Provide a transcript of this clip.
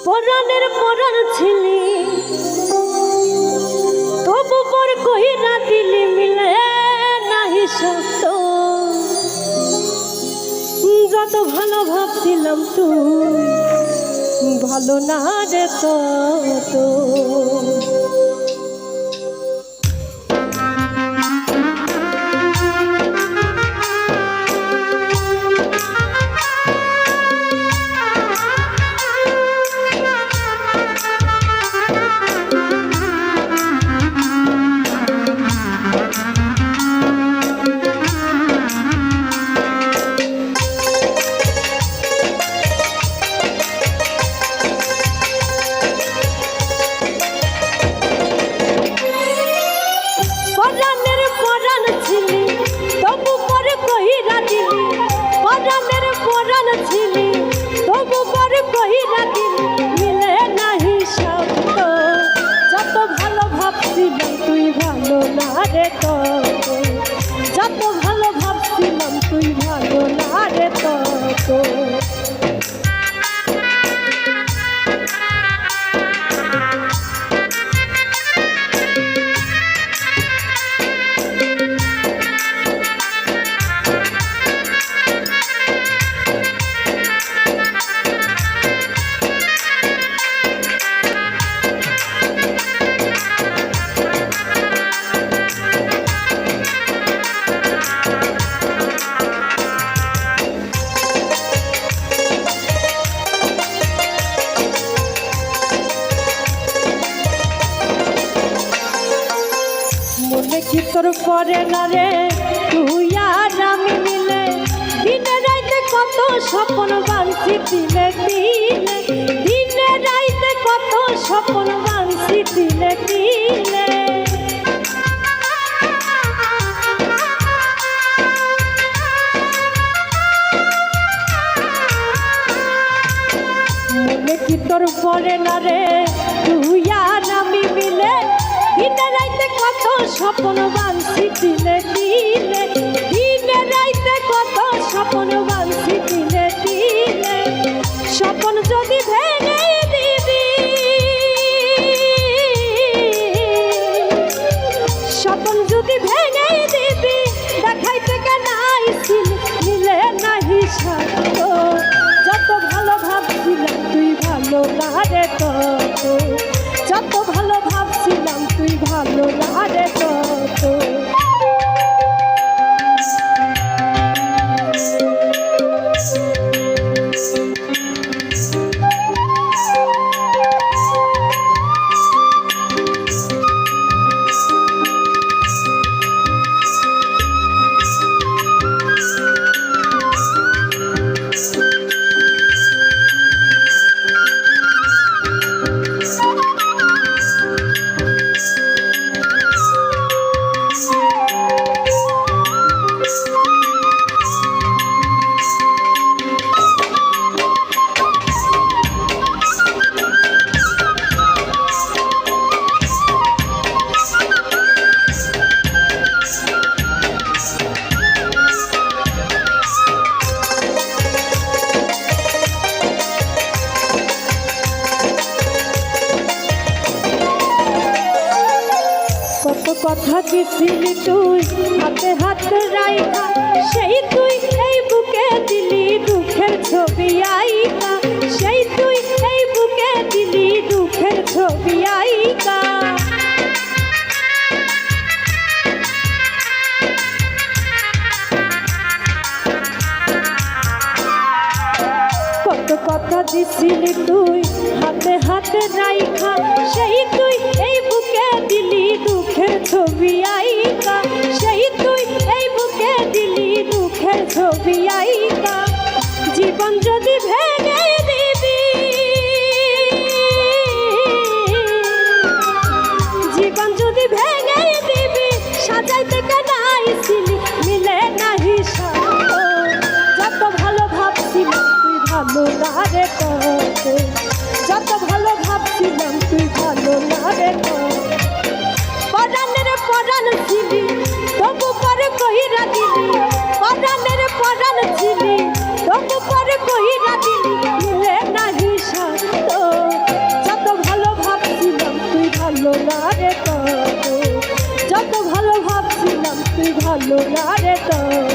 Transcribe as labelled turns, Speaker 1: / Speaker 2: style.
Speaker 1: পরাণের পরাণ ছিলি তবু পর কহিরা দিলি মিলে নাহি সত্য যত ভালো ভাবছিলাম তুই ভালো না রে তত যত ভালো ভাবছিলাম তুই ভালো না রে তত কি তোর পরে না রে তুই আর আমি মিলে দিনে রাইতে কত স্বপ্ন বাঁধছি দিলে দিলে দিনে রাইতে কত স্বপ্ন বাঁধছি দিলে দিলে মনে কি তোর পরে না রে তুই আর আমি মিলে দিনে রাইতে কত স্বপ্ন বাঁধছি দিলে দিলে দিনে রাইতে কত স্বপ্ন বাঁধছি দিলে দিলে স্বপ্ন যদি ভেঙে দিবি স্বপ্ন যদি ভেঙে দিবি দেখাইতে কেন আইছিল মিলে নাহি সত্য যত ভালো ভাবছিলাম তুই ভালো না রে তত যত ভালো ভাবছিলাম তুই ভালো না রে তত কথা দিছিলি তুই হাতে হাত রাইখা সেই তুই এই বুকে দিলি দুঃখের ছবি আইকা সেই তুই এই বুকে দিলি দুঃখের ছবি আইকা কত কথা দিছিলি তুই হাতে হাতে রাইখা সেই তুই এই বুকে দিলি দুঃখের ছবি আইকা সেই তুই এই বুকে দিলি দুঃখের ছবি আইকা জীবন যদি ভেঙে দিবি জীবন যদি ভেঙে দিবি সাজাইতে কেন আইছিলি মিলে নাহি সত্য যত ভালো ভাবছিলাম তুই ভালো না রে তত যত ভালো ভাবছিলাম তুই ভালো না রে পরাণের পরাণ ছিলি তবু পরে কহিরা দিলি পরাণের পরাণ ছিলি তবু পরে ভালো না রে তত, যত ভালো ভাবছিলাম তুই ভালো না রে তত।